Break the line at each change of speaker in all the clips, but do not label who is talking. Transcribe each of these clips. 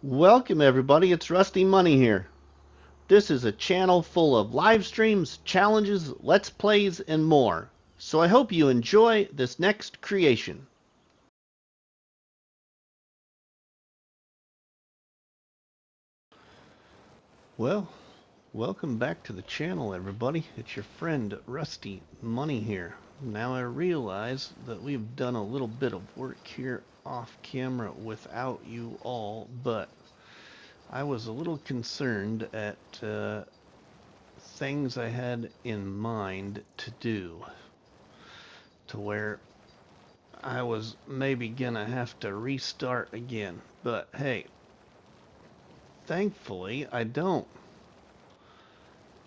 Welcome everybody, it's RustyMoney here. This is a channel full of live streams, challenges, let's plays, and more. So I hope you enjoy this next creation. Well, welcome back to the channel everybody. It's your friend RustyMoney here. Now I realize that we've done a little bit of work here off camera without you all, but I was a little concerned at things I had in mind to do, to where I was maybe gonna have to restart again. But hey, thankfully I don't.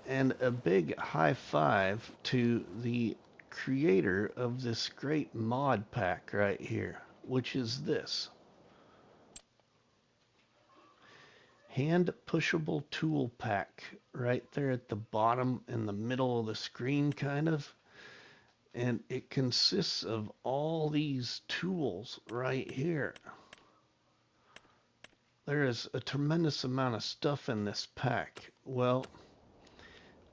And a big high five to the creator of this great mod pack right here, which is this hand pushable tool pack right there at the bottom in the middle of the screen, kind of. And it consists of all these tools right here. There is a tremendous amount of stuff in this pack. Well,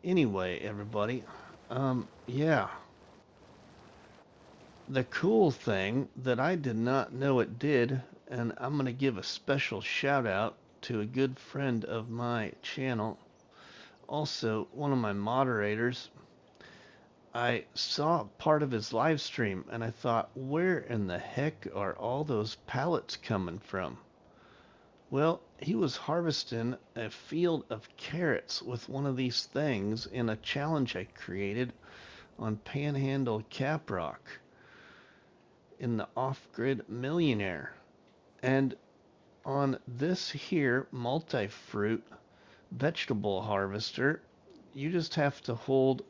anyway, everybody, yeah. The cool thing that I did not know it did, and I'm going to give a special shout out to a good friend of my channel, also one of my moderators. I saw part of his live stream and I thought, where in the heck are all those pallets coming from? Well, he was harvesting a field of carrots with one of these things in a challenge I created on Panhandle Caprock in the Off-Grid Millionaire. And on this here multi-fruit vegetable harvester, you just have to hold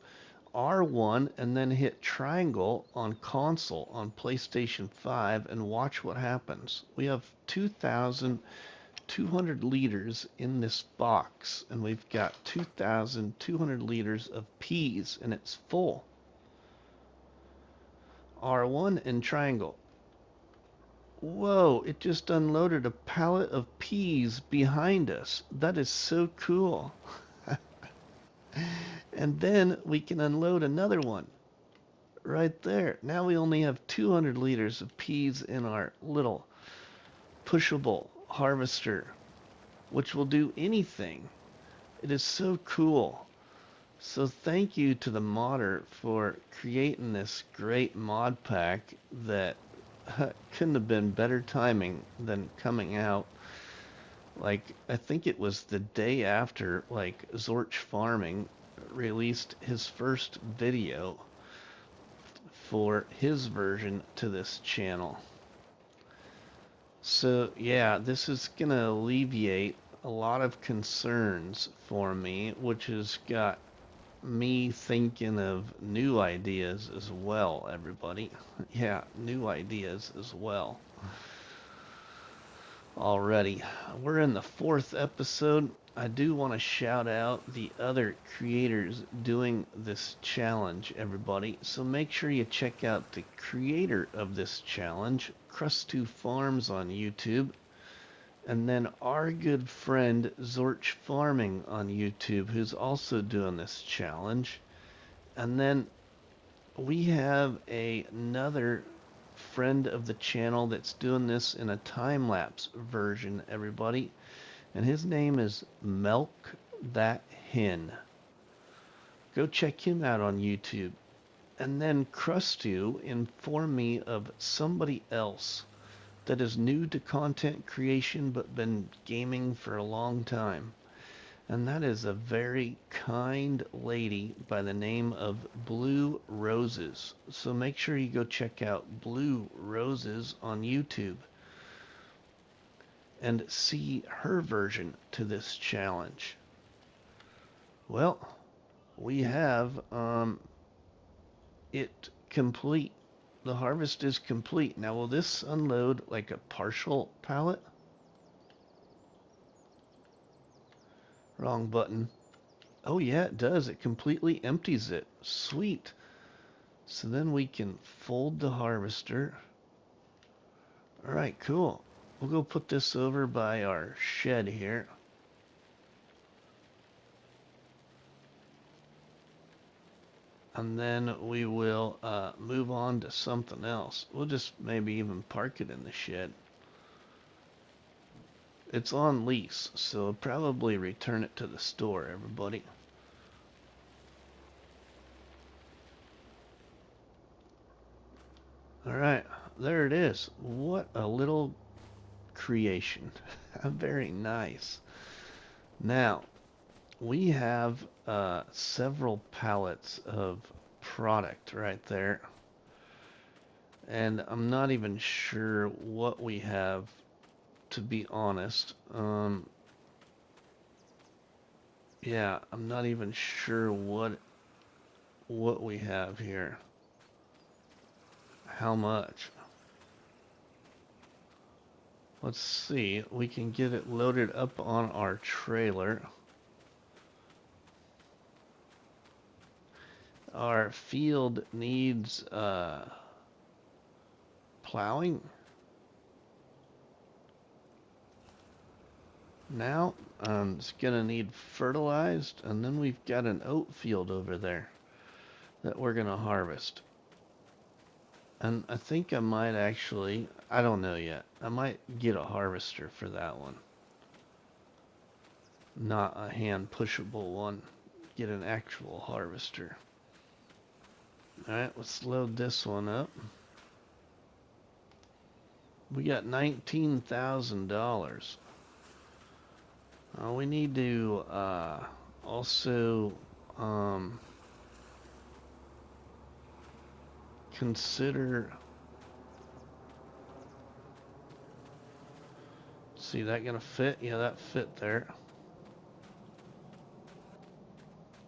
R1 and then hit triangle on console on PlayStation 5 and watch what happens. We have 2,200 liters in this box, and we've got 2,200 liters of peas, and it's full. R1 and triangle. Whoa, it just unloaded a pallet of peas behind us. That is so cool. And then we can unload another one right there. Now we only have 200 liters of peas in our little pushable harvester, which will do anything. It is so cool. So thank you to the modder for creating this great mod pack that couldn't have been better timing than coming out. Like, I think it was the day after, like, Zorch Farming released his first video for his version to this channel. So yeah, this is gonna alleviate a lot of concerns for me, which has got me thinking of new ideas as well, everybody. Yeah, new ideas as well. Already, we're in the 4th episode. I do want to shout out the other creators doing this challenge, everybody. So make sure you check out the creator of this challenge, Crust2 Farms on YouTube, and then our good friend Zorch Farming on YouTube, who's also doing this challenge. And then we have another friend of the channel that's doing this in a time-lapse version, everybody, and his name is Milk That Hen. Go check him out on YouTube. And then Crust2 informed me of somebody else that is new to content creation but been gaming for a long time. And that is a very kind lady by the name of Blue Roses. So make sure you go check out Blue Roses on YouTube and see her version to this challenge. Well, we have it complete. The harvest is complete. Now, will this unload like a partial pallet? Wrong button. Oh yeah, it does. It completely empties it. Sweet. So then we can fold the harvester. All right, cool. We'll go put this over by our shed here. And then we will move on to something else. We'll just maybe even park it in the shed. It's on lease, so I'll probably return it to the store, everybody. Alright, there it is. What a little creation. Very nice. Now, we have several pallets of product right there. And I'm not even sure what we have, to be honest. Yeah, I'm not even sure what we have here. How much? Let's see. We can get it loaded up on our trailer. Our field needs plowing. Now, it's gonna need fertilized, and then we've got an oat field over there that we're gonna harvest. And I think I might actually, I don't know yet, I might get a harvester for that one. Not a hand pushable one. Get an actual harvester. Alright, let's load this one up. We got $19,000. We need to also consider. See, that gonna fit? Yeah, that fit there.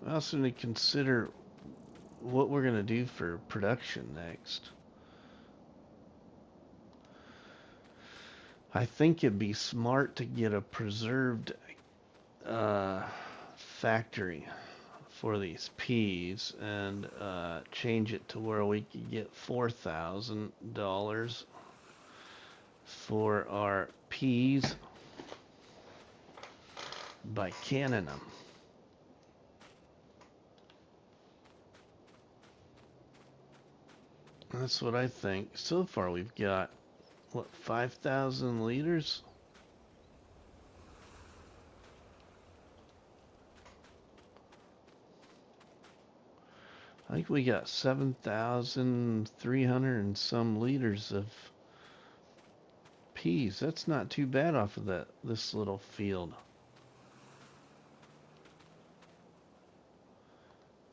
I also need to consider what we're gonna do for production next. I think it'd be smart to get a preserved factory for these peas and change it to where we could get $4,000 for our peas by canning them. That's what I think. So far we've got, what, 5,000 liters? I think we got 7,300 and some liters of peas. That's not too bad off of this little field.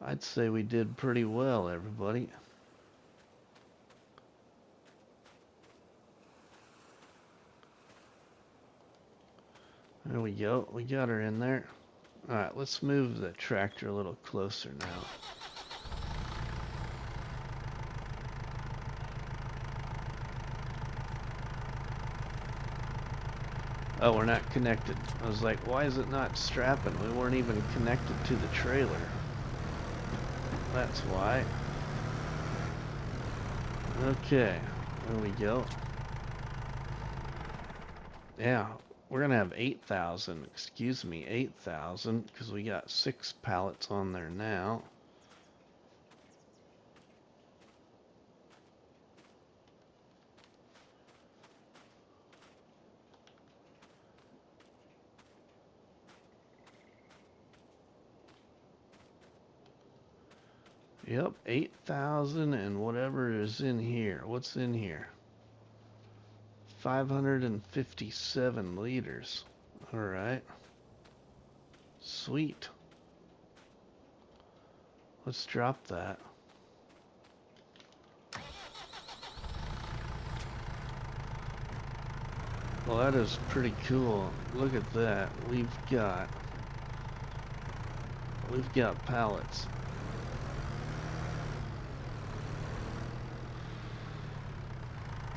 I'd say we did pretty well, everybody. There we go. We got her in there. Alright, let's move the tractor a little closer now. Oh, we're not connected. I was like, why is it not strapping? We weren't even connected to the trailer. That's why. Okay, there we go. Yeah, we're gonna have 8,000, excuse me, 8,000, because we got 6 pallets on there now. Yep, 8,000 and whatever is in here. What's in here? 557 liters. Alright. Sweet. Let's drop that. Well, that is pretty cool. Look at that. We've got pallets.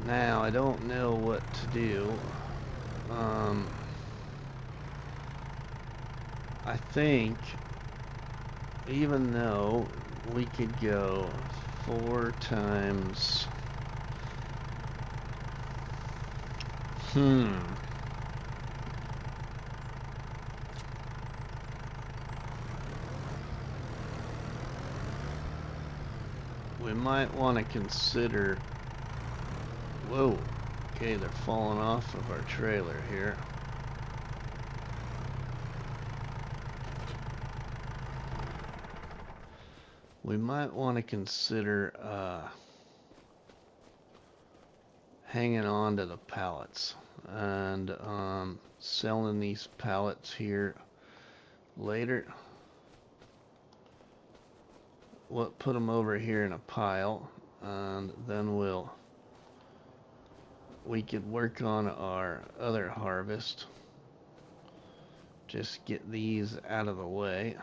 Now, I don't know what to do. I think, even though we could go 4 times... We might want to consider... Whoa. Okay, they're falling off of our trailer here. We might want to consider hanging on to the pallets and selling these pallets here later. We'll put them over here in a pile, and then we could work on our other harvest. Just get these out of the way.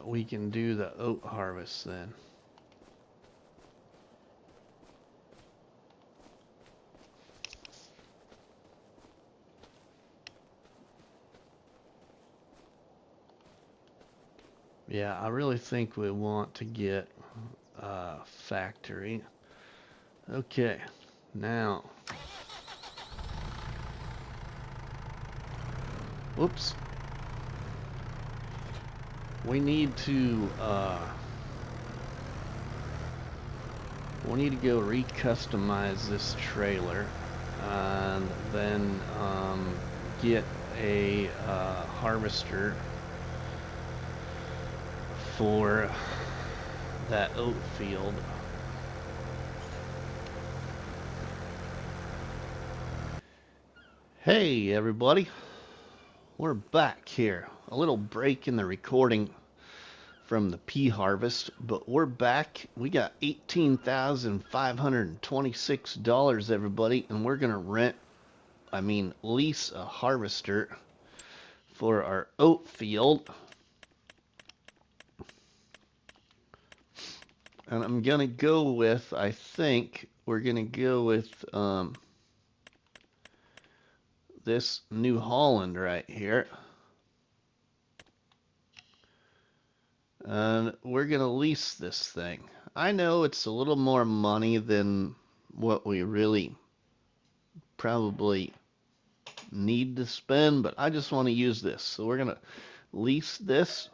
We can do the oat harvest then. Yeah, I really think we want to get a factory. Okay, now. Whoops. We need to go recustomize this trailer and then get a harvester for that oat field. Hey everybody, we're back here. A little break in the recording from the pea harvest, but we're back. We got $18,526, everybody, and we're gonna lease a harvester for our oat field. And I'm gonna go with, I think we're gonna go with this New Holland right here. And we're gonna lease this thing. I know it's a little more money than what we really probably need to spend, but I just want to use this. So we're gonna lease this.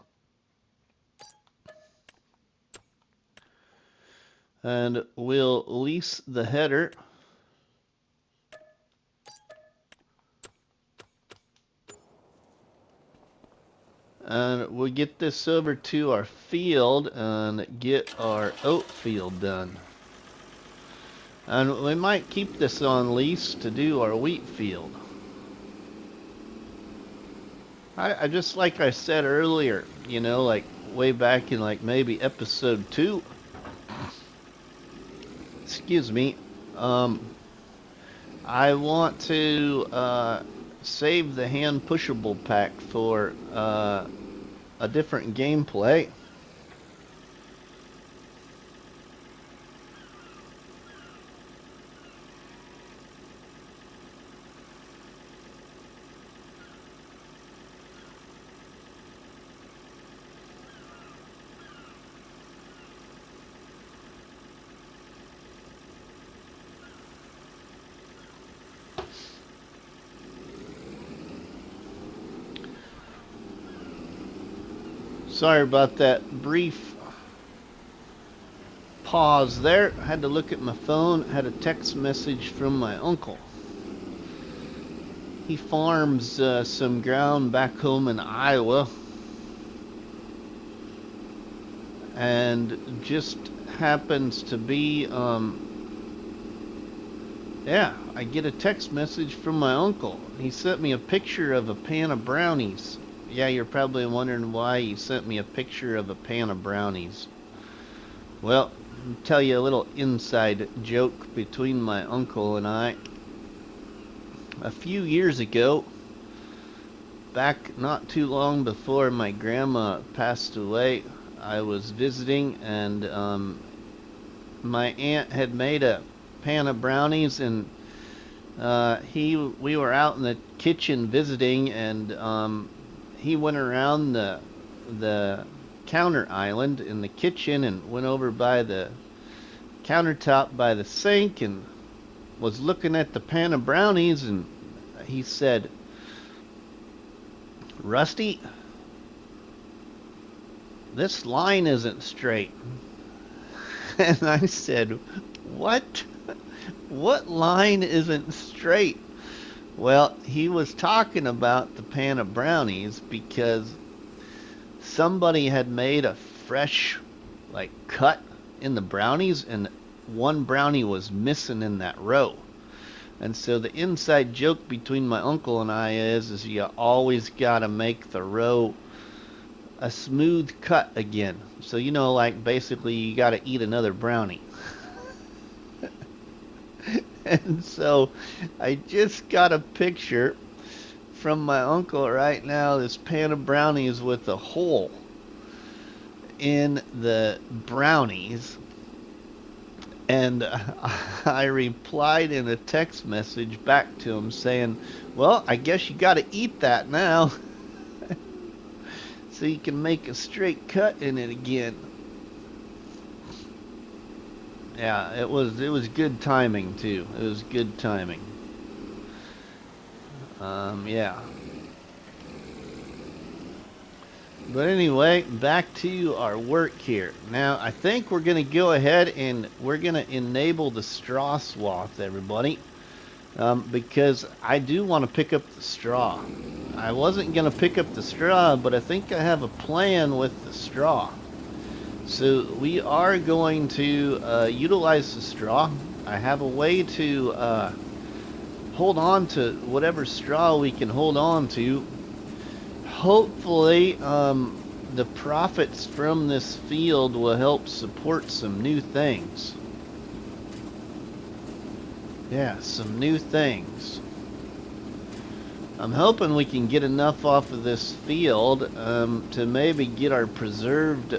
And we'll lease the header. And we'll get this over to our field and get our oat field done. And we might keep this on lease to do our wheat field. I just, like I said earlier, you know, like way back in like maybe episode 2. Excuse me. I want to save the hand pushable pack for a different gameplay. Sorry about that brief pause there. I had to look at my phone. I had a text message from my uncle. He farms some ground back home in Iowa. And just happens to be, yeah, I get a text message from my uncle. He sent me a picture of a pan of brownies. Yeah, you're probably wondering why he sent me a picture of a pan of brownies. Well, I'll tell you a little inside joke between my uncle and I. A few years ago, back not too long before my grandma passed away, I was visiting, and my aunt had made a pan of brownies, and we were out in the kitchen visiting, and he went around the counter island in the kitchen and went over by the countertop by the sink and was looking at the pan of brownies, and he said, "Rusty, this line isn't straight." And I said, "What? What line isn't straight?" Well, he was talking about the pan of brownies because somebody had made a fresh, like, cut in the brownies, and one brownie was missing in that row. And so the inside joke between my uncle and I is you always gotta make the row a smooth cut again. So, you know, like, basically you gotta eat another brownie. And so I just got a picture from my uncle right now, this pan of brownies with a hole in the brownies. And I replied in a text message back to him saying, "Well, I guess you got to eat that now." So you can make a straight cut in it again. Yeah, it was good timing too. It was good timing. Yeah. But anyway, back to our work here. Now, I think we're going to go ahead and we're going to enable the straw swath, everybody. Because I do want to pick up the straw. I wasn't going to pick up the straw, but I think I have a plan with the straw. So we are going to utilize the straw. I have a way to hold on to whatever straw we can hold on to. Hopefully, the profits from this field will help support some new things. Yeah, some new things. I'm hoping we can get enough off of this field to maybe get our preserved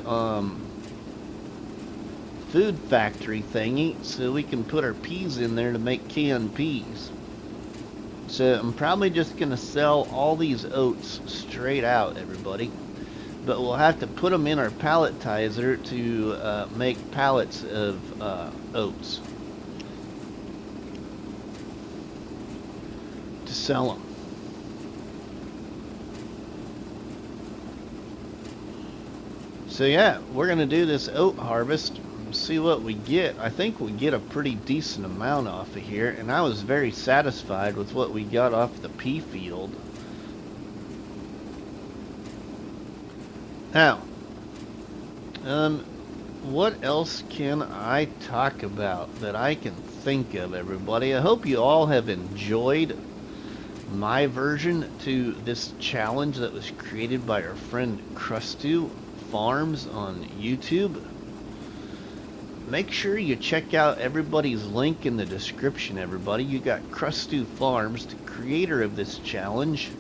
food factory thingy so we can put our peas in there to make canned peas. So I'm probably just going to sell all these oats straight out, everybody. But we'll have to put them in our palletizer to make pallets of oats to sell them. So yeah, we're going to do this oat harvest. See what we get. I think we get a pretty decent amount off of here, and I was very satisfied with what we got off the pea field. Now, what else can I talk about that I can think of, everybody? I hope you all have enjoyed my version to this challenge that was created by our friend Krusty Farms on YouTube. Make sure you check out everybody's link in the description, everybody. You got Krusty Farms, the creator of this challenge.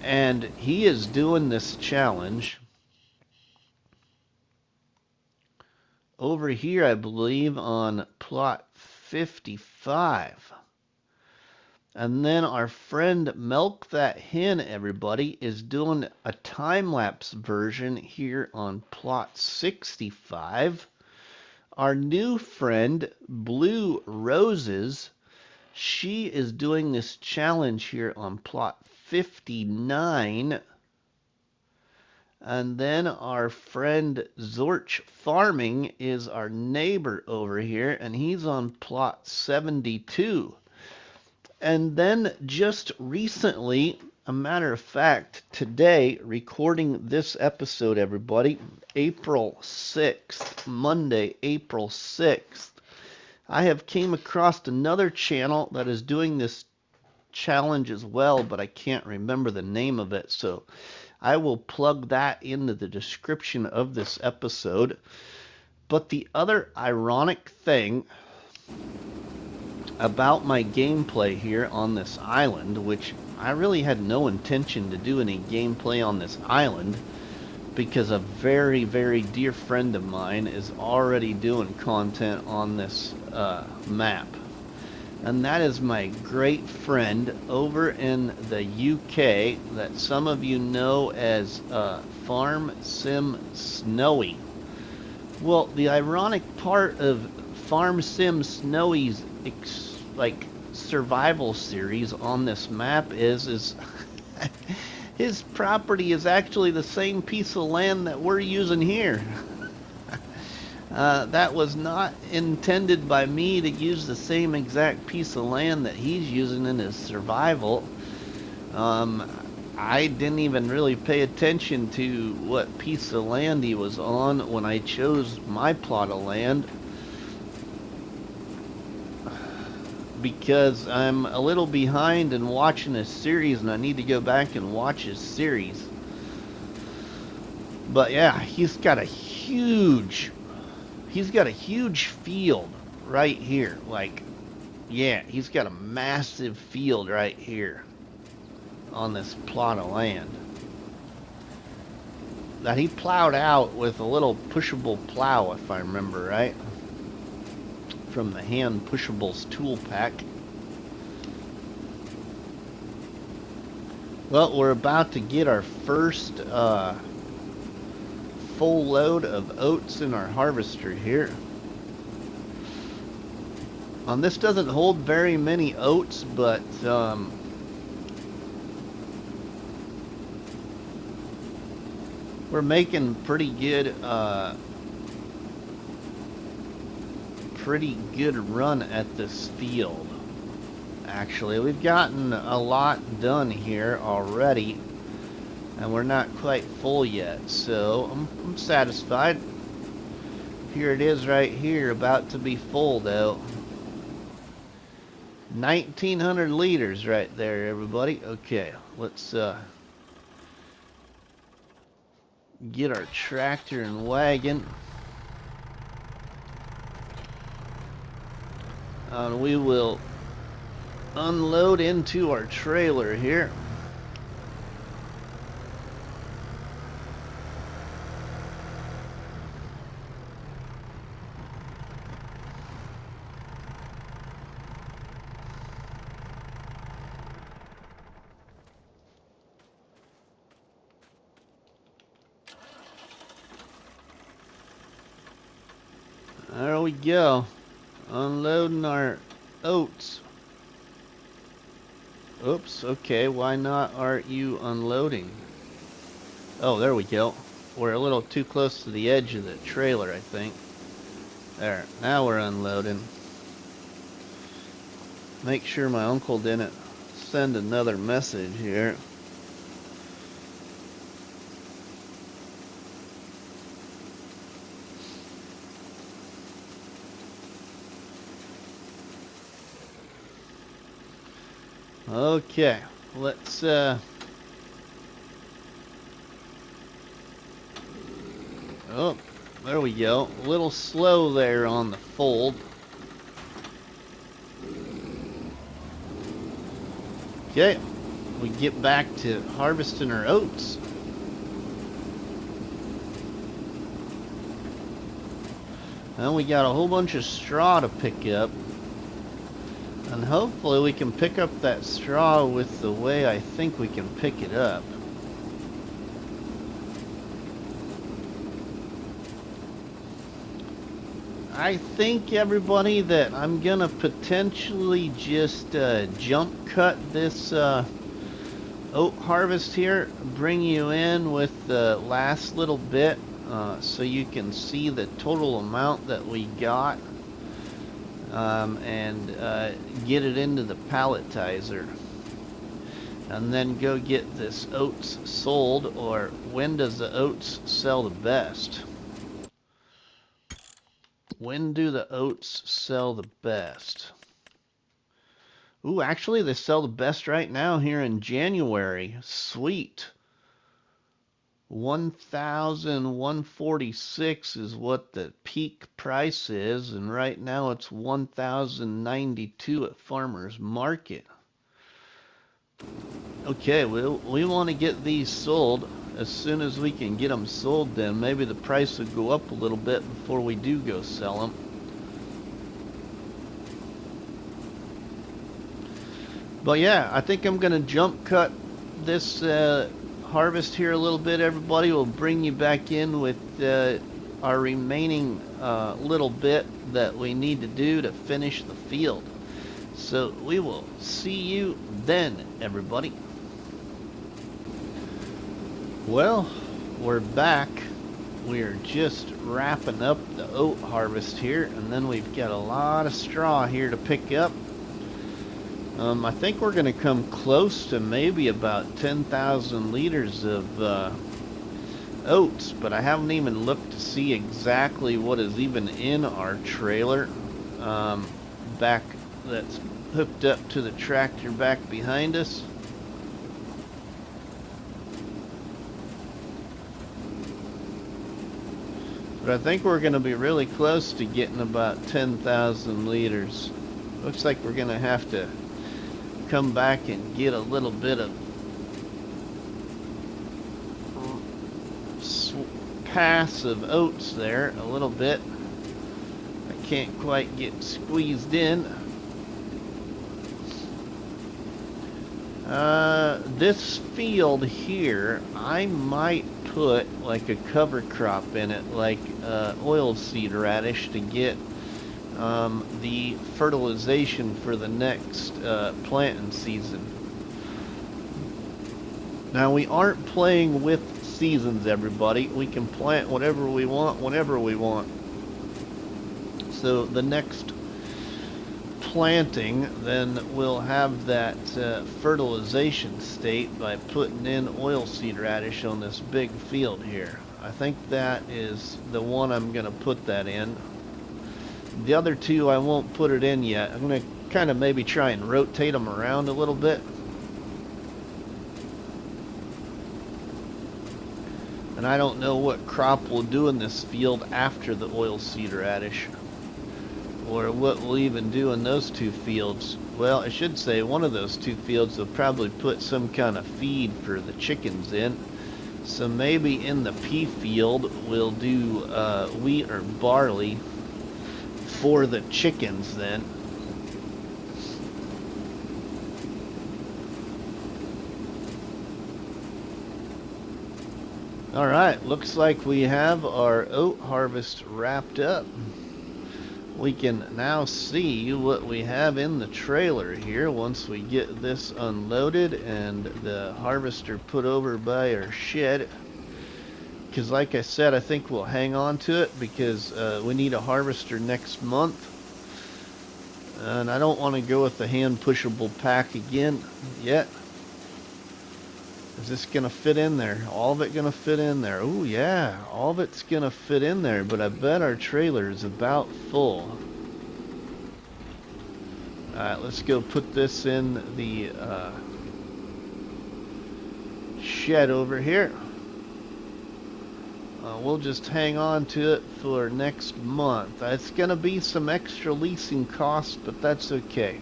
And he is doing this challenge over here, I believe, on plot 55. And then our friend Milk That Hen, everybody, is doing a time-lapse version here on plot 65. Our new friend, Blue Roses, she is doing this challenge here on plot 59. And then our friend Zorch Farming is our neighbor over here, and he's on plot 72. And then just recently, a matter of fact, today, recording this episode, everybody, April 6th, Monday, April 6th, I have came across another channel that is doing this challenge as well, but I can't remember the name of it, so I will plug that into the description of this episode. But the other ironic thing about my gameplay here on this island, which I really had no intention to do any gameplay on this island, because a very, very dear friend of mine is already doing content on this map. And that is my great friend over in the UK that some of you know as Farm Sim Snowy. Well, the ironic part of Farm Sim Snowy's survival series on this map is his property is actually the same piece of land that we're using here. That was not intended by me to use the same exact piece of land that he's using in his survival. I didn't even really pay attention to what piece of land he was on when I chose my plot of land, because I'm a little behind in watching his series and I need to go back and watch his series. But yeah, he's got a huge field right here. Like, yeah, he's got a massive field right here on this plot of land that he plowed out with a little pushable plow, if I remember right, from the hand pushables tool pack. Well, we're about to get our first full load of oats in our harvester here. This doesn't hold very many oats, but we're making pretty good run at this field. Actually, we've gotten a lot done here already, and we're not quite full yet, so I'm satisfied. Here it is right here, about to be full though. 1900 liters right there, everybody. Okay, let's get our tractor and wagon, and we will unload into our trailer here. There we go, unloading our oats. Oops, okay, why not aren't you unloading? Oh, there we go. We're a little too close to the edge of the trailer, I think. There, now we're unloading. Make sure my uncle didn't send another message here. Okay, let's oh, there we go. A little slow there on the fold. Okay, we get back to harvesting our oats. Now we got a whole bunch of straw to pick up. And hopefully we can pick up that straw with the way I think we can pick it up. I think, everybody, that I'm gonna potentially just jump cut this oat harvest here, bring you in with the last little bit so you can see the total amount that we got. And get it into the palletizer, and then go get this oats sold. Or when does the oats sell the best? When do the oats sell the best? Ooh, actually they sell the best right now here in January. Sweet. 1,146 is what the peak price is, and right now it's 1,092 at farmers market. Okay, we want to get these sold as soon as we can get them sold. Then maybe the price will go up a little bit before we do go sell them. But yeah, I think I'm gonna jump cut this harvest here a little bit. Everybody will bring you back in with our remaining little bit that we need to do to finish the field. So we will see you then, everybody. Well, we're back. We are just wrapping up the oat harvest here, and then we've got a lot of straw here to pick up. I think we're going to come close to maybe about 10,000 liters of oats, but I haven't even looked to see exactly what is even in our trailer back that's hooked up to the tractor back behind us. But I think we're going to be really close to getting about 10,000 liters. Looks like we're going to have to come back and get a little bit of pass of oats there, a little bit. I can't quite get squeezed in. This field here, I might put like a cover crop in it, like oilseed radish, to get the fertilization for the next planting season. Now, we aren't playing with seasons, everybody. We can plant whatever we want whenever we want. So the next planting, then we'll have that fertilization state by putting in oilseed radish on this big field here. I think that is the one I'm going to put that in. The other two I won't put it in yet. I'm going to kind of maybe try and rotate them around a little bit. And I don't know what crop we'll do in this field after the oilseed radish, or what we'll even do in those two fields. Well, I should say one of those two fields will probably put some kind of feed for the chickens in. So maybe in the pea field we'll do wheat or barley for the chickens then. Alright, looks like we have our oat harvest wrapped up. We can now see what we have in the trailer here once we get this unloaded and the harvester put over by our shed. Because like I said, I think we'll hang on to it because we need a harvester next month. And I don't want to go with the hand pushable pack again yet. Is this going to fit in there? All of it going to fit in there? Oh yeah, all of it's going to fit in there, but I bet our trailer is about full. Alright, let's go put this in the shed over here. We'll just hang on to it for next month. It's going to be some extra leasing costs, but that's okay.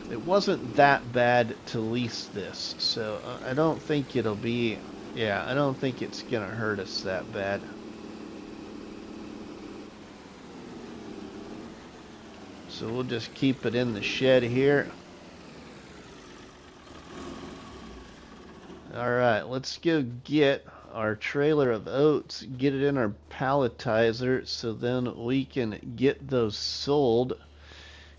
It wasn't that bad to lease this, so I don't think it'll be, yeah, I don't think it's going to hurt us that bad. So we'll just keep it in the shed here. Alright, let's go get our trailer of oats, get it in our palletizer, so then we can get those sold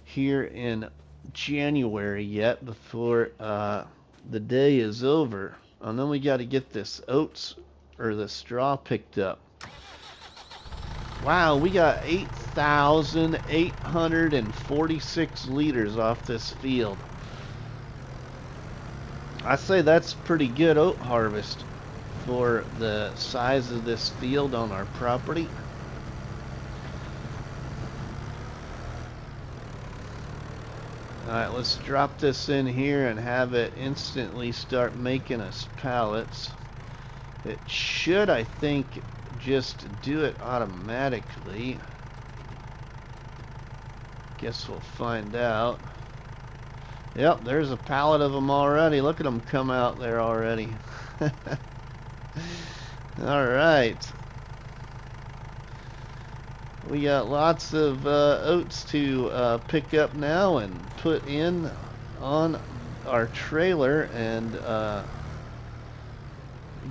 here in January yet before the day is over. And then we got to get this oats or the straw picked up. Wow, we got 8,846 liters off this field. I say that's pretty good oat harvest for the size of this field on our property. Alright, let's drop this in here and have it instantly start making us pallets. It should, I think, just do it automatically. Guess we'll find out. Yep, there's a pallet of them already. Look at them come out there already. Alright. We got lots of oats to pick up now and put in on our trailer and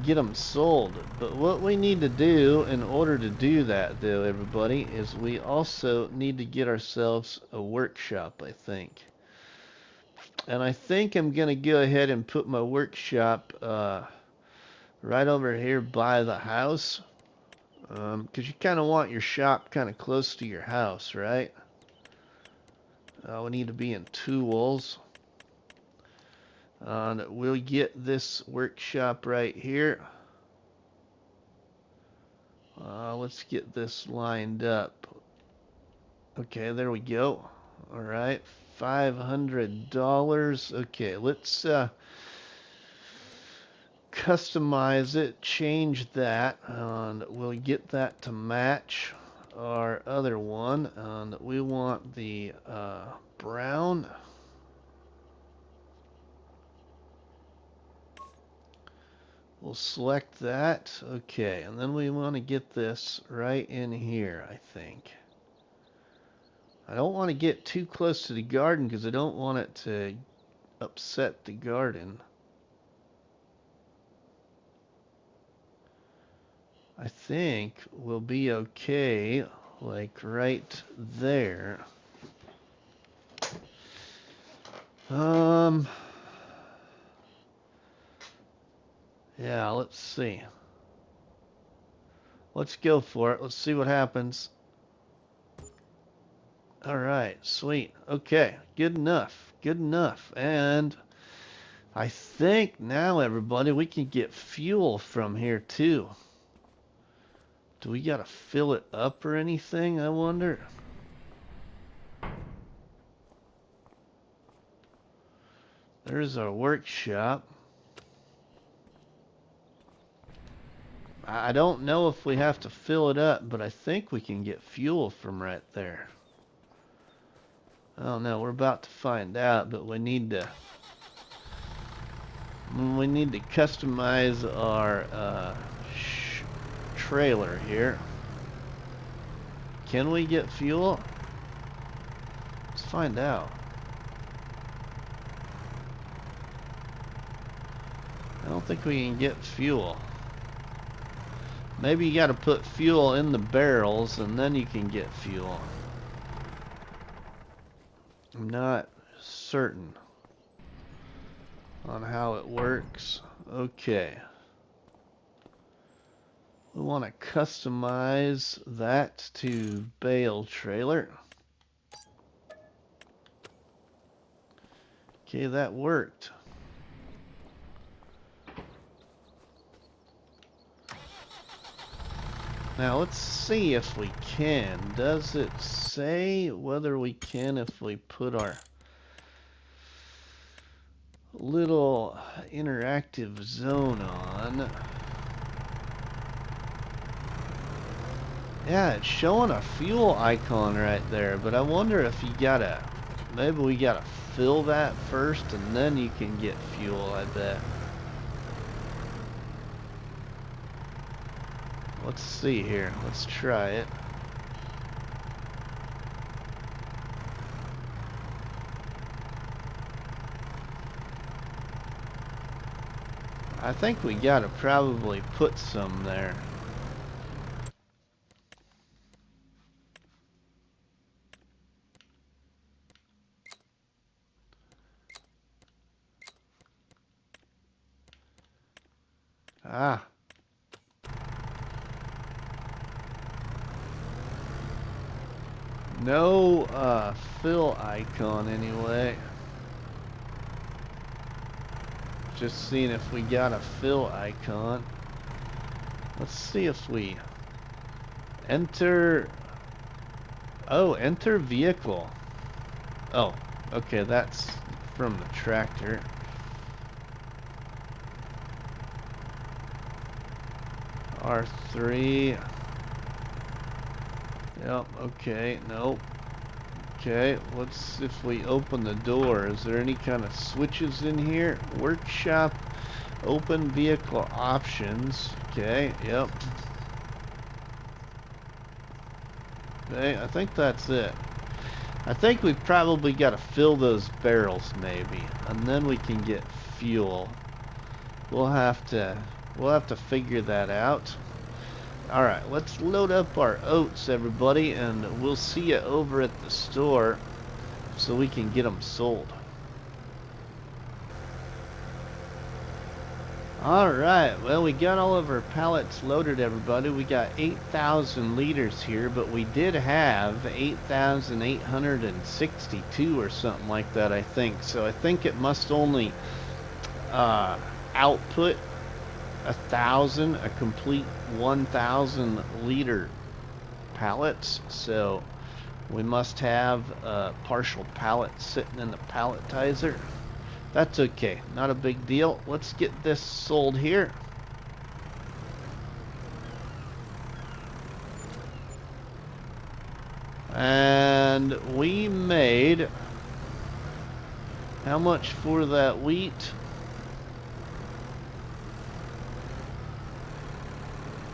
get them sold. But what we need to do in order to do that, though, everybody, is we also need to get ourselves a workshop, I think. And I think I'm going to go ahead and put my workshop right over here by the house. Because you kind of want your shop kind of close to your house, right? We need to be in tools. And we'll get this workshop right here. Let's get this lined up. Okay, there we go. All right, $500. Okay, let's customize it, change that, and we'll get that to match our other one. And we want the brown. We'll select that. Okay, and then we want to get this right in here, I think. I don't want to get too close to the garden because I don't want it to upset the garden. I think we'll be okay, like right there. Yeah, let's see. Let's go for it. Let's see what happens. All right, sweet. Okay, good enough. Good enough. And I think now, everybody, we can get fuel from here too. Do we gotta fill it up or anything, I wonder? There's our workshop. I don't know if we have to fill it up, but I think we can get fuel from right there. I don't know, we're about to find out, but we need to customize our trailer here. Can we get fuel? Let's find out. I don't think we can get fuel. Maybe you got to put fuel in the barrels and then you can get fuel. I'm not certain on how it works. Okay. We want to customize that to bale trailer. Okay, that worked. Now let's see if we can. Does it say whether we can if we put our little interactive zone on? Yeah, it's showing a fuel icon right there, but I wonder if you gotta, maybe we gotta fill that first and then you can get fuel, I bet. Let's see here. Let's try it. I think we gotta probably put some there. Ah. No fill icon anyway. Just seeing if we got a fill icon. Let's see if we enter. Oh, enter vehicle. Oh, okay, that's from the tractor. R3. Yep, okay, nope. Okay, let's, if we open the door, is there any kind of switches in here? Workshop, open vehicle options. Okay, yep. Okay, I think that's it. I think we've probably got to fill those barrels maybe, and then we can get fuel. We'll have to figure that out. All right, let's load up our oats, everybody, and we'll see you over at the store so we can get them sold. Alright, well, we got all of our pallets loaded, everybody. We got 8,000 liters here, but we did have 8,862 or something like that, I think. So I think it must only output 1,000, a complete 1,000 liter pallets. So we must have a partial pallet sitting in the palletizer. That's okay, not a big deal. Let's get this sold here. And we made how much for that wheat?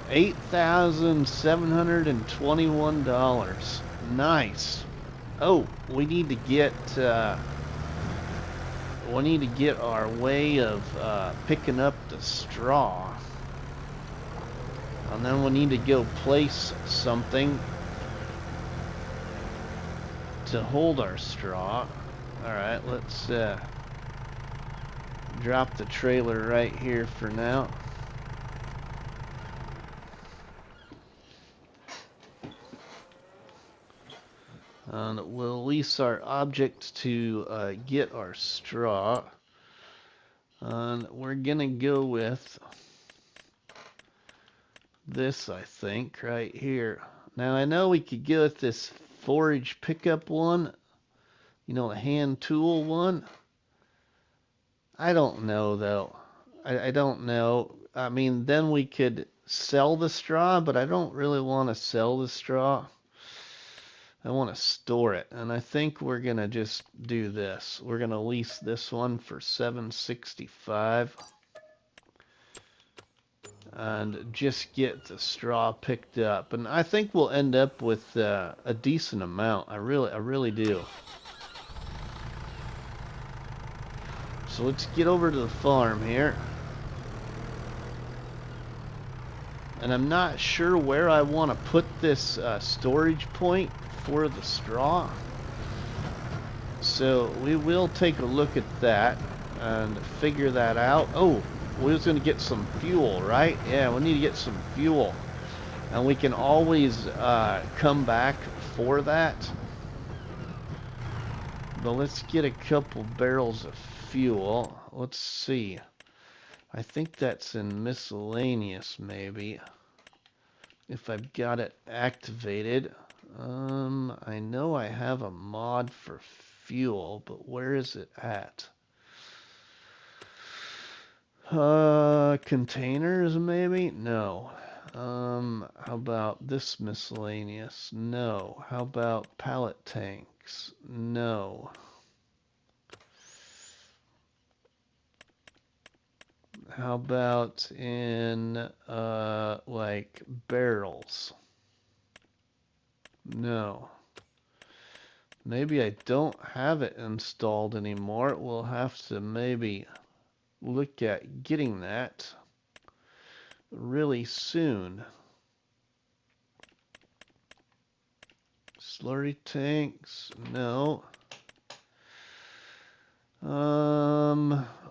$8,721. Nice. Oh, we need to get our way of picking up the straw. And then we need to go place something to hold our straw. Alright, let's drop the trailer right here for now. And we'll lease our object to get our straw. And we're gonna go with this, I think, right here. Now I know we could go with this forage pickup one, you know, the hand tool one. I don't know though. I don't know. I mean, then we could sell the straw, but I don't really want to sell the straw. I want to store it, and I think we're gonna just do this. We're gonna lease this one for $765. And just get the straw picked up, and I think we'll end up with a decent amount. I really do. So let's get over to the farm here, and I'm not sure where I want to put this storage point for the straw, so we will take a look at that and figure that out. Oh, we was going to get some fuel, right? Yeah, we need to get some fuel. And we can always come back for that. But let's get a couple barrels of fuel. Let's see. I think that's in miscellaneous, maybe. If I've got it activated. I know I have a mod for fuel, but where is it at? Containers maybe? No. How about this miscellaneous? No. How about pallet tanks? No. How about in, like barrels? No. Maybe I don't have it installed anymore. We'll have to maybe look at getting that really soon. Slurry tanks, no.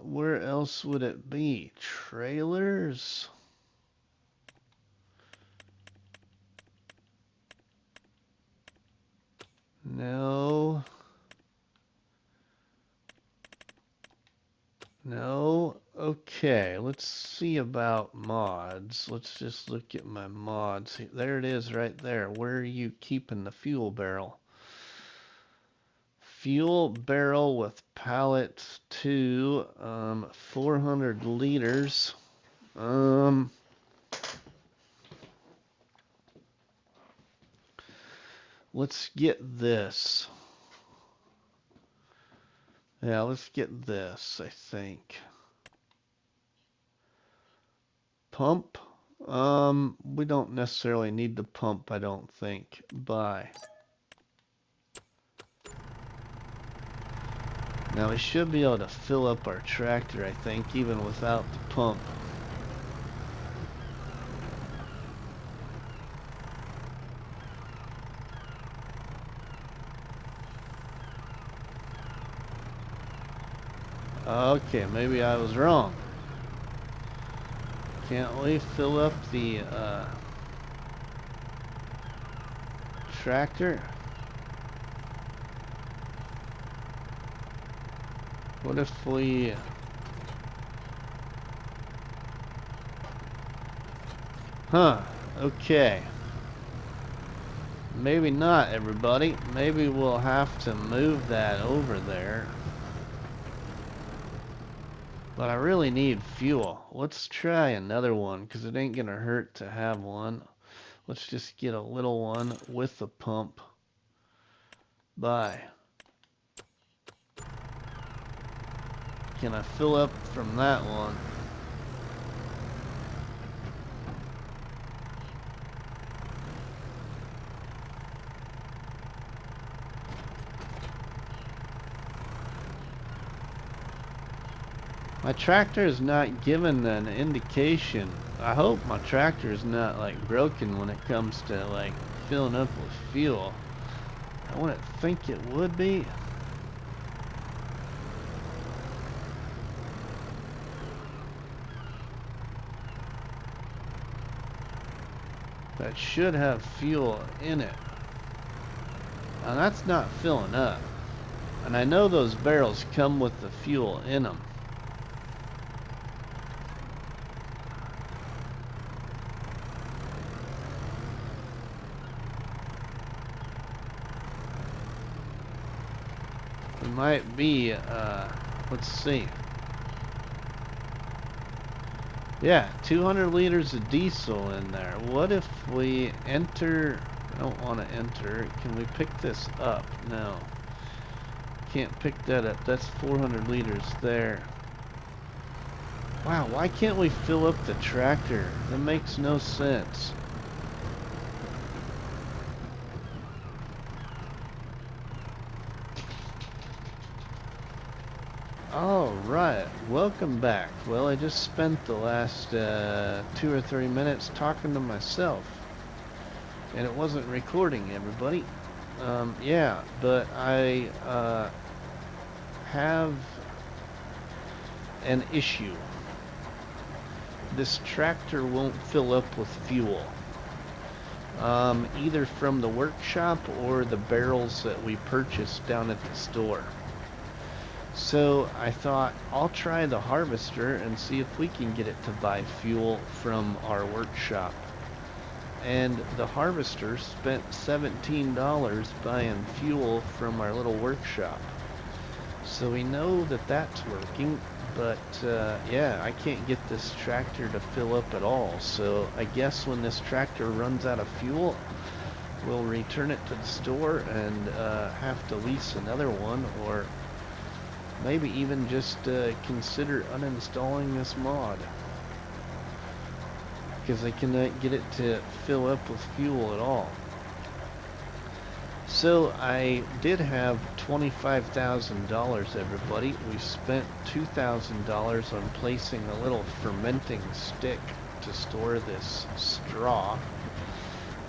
Where else would it be? Trailers? No. No. Okay, let's see about mods. Let's just look at my mods. There it is right there. Where are you keeping the fuel barrel? Fuel barrel with pallets 2, 400 liters. Let's get this. Yeah, let's get this, I think. Pump. We don't necessarily need the pump, I don't think. Buy. Now we should be able to fill up our tractor, I think, even without the pump. Okay, maybe I was wrong. Can't we fill up the tractor? What if we... Huh, okay. Maybe not, everybody. Maybe we'll have to move that over there. But I really need fuel. Let's try another one, because it ain't gonna hurt to have one. Let's just get a little one with a pump. Bye. Can I fill up from that one? My tractor is not given an indication. I hope my tractor is not like broken when it comes to like filling up with fuel. I wouldn't think it would be. That should have fuel in it. Now that's not filling up. And I know those barrels come with the fuel in them. It might be, let's see. Yeah, 200 liters of diesel in there. What if we enter... I don't want to enter. Can we pick this up? No. Can't pick that up. That's 400 liters there. Wow, why can't we fill up the tractor? That makes no sense. Alright, welcome back. Well, I just spent the last 2 or 3 minutes talking to myself. And it wasn't recording, everybody. Yeah, but I have an issue. This tractor won't fill up with fuel. Either from the workshop or the barrels that we purchased down at the store. So I thought I'll try the harvester and see if we can get it to buy fuel from our workshop. And the harvester spent $17 buying fuel from our little workshop. So we know that that's working, but yeah, I can't get this tractor to fill up at all. So I guess when this tractor runs out of fuel, we'll return it to the store and have to lease another one, or maybe even just consider uninstalling this mod, because I cannot get it to fill up with fuel at all. So I did have $25,000, everybody. We spent $2,000 on placing a little fermenting stick to store this straw,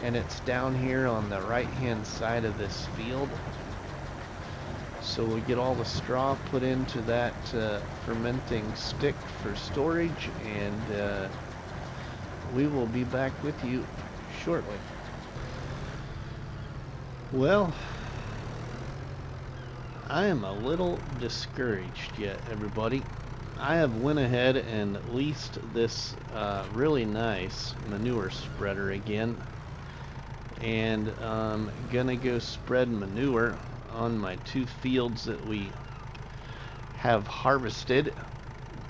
and it's down here on the right hand side of this field. So we get all the straw put into that fermenting stick for storage, and we will be back with you shortly. Well, I am a little discouraged yet, everybody. I have went ahead and leased this really nice manure spreader again, and I'm gonna go spread manure on my 2 fields that we have harvested.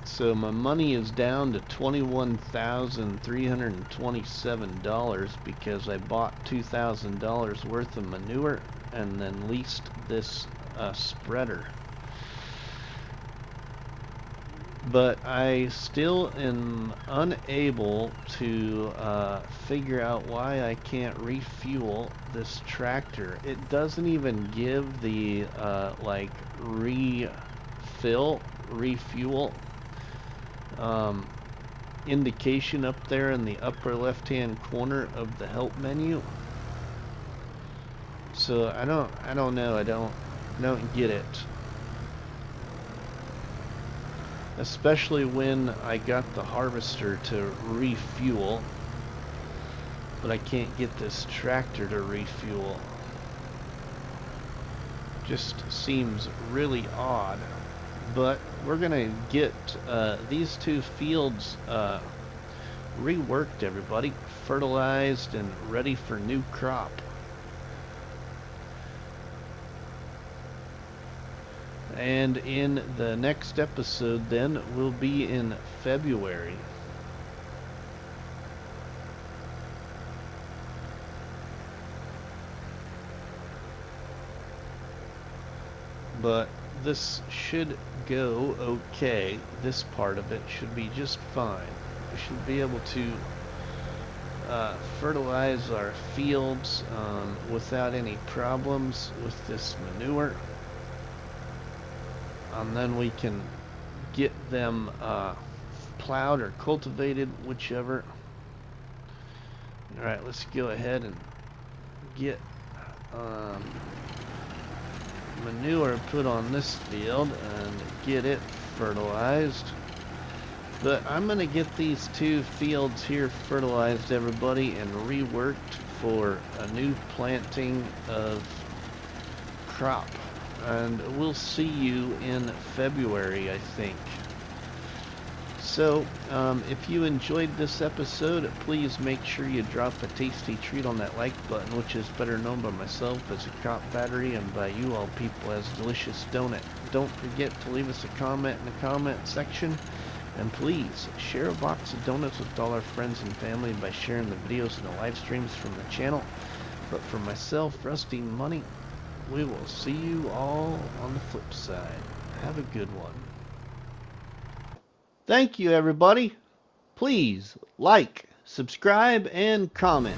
So my money is down to $21,327 because I bought $2,000 worth of manure and then leased this spreader. But I still am unable to figure out why I can't refuel this tractor. It doesn't even give the like fill, refuel indication up there in the upper left hand corner of the help menu. So I don't know, I don't get it. Especially when I got the harvester to refuel, but I can't get this tractor to refuel. Just seems really odd. But we're gonna get these two fields reworked, everybody, fertilized and ready for new crop. And in the next episode then, we'll be in February. But this should go okay. This part of it should be just fine. We should be able to fertilize our fields without any problems with this manure. And then we can get them plowed or cultivated, whichever. Alright, let's go ahead and get manure put on this field and get it fertilized. But I'm going to get these two fields here fertilized, everybody, and reworked for a new planting of crop. And we'll see you in February, I think. So, if you enjoyed this episode, please make sure you drop a tasty treat on that like button, which is better known by myself as a crop battery and by you all people as delicious donut. Don't forget to leave us a comment in the comment section, and please share a box of donuts with all our friends and family by sharing the videos and the live streams from the channel. But for myself, RustyMoney, we will see you all on the flip side. Have a good one. Thank you, everybody. Please like, subscribe, and comment.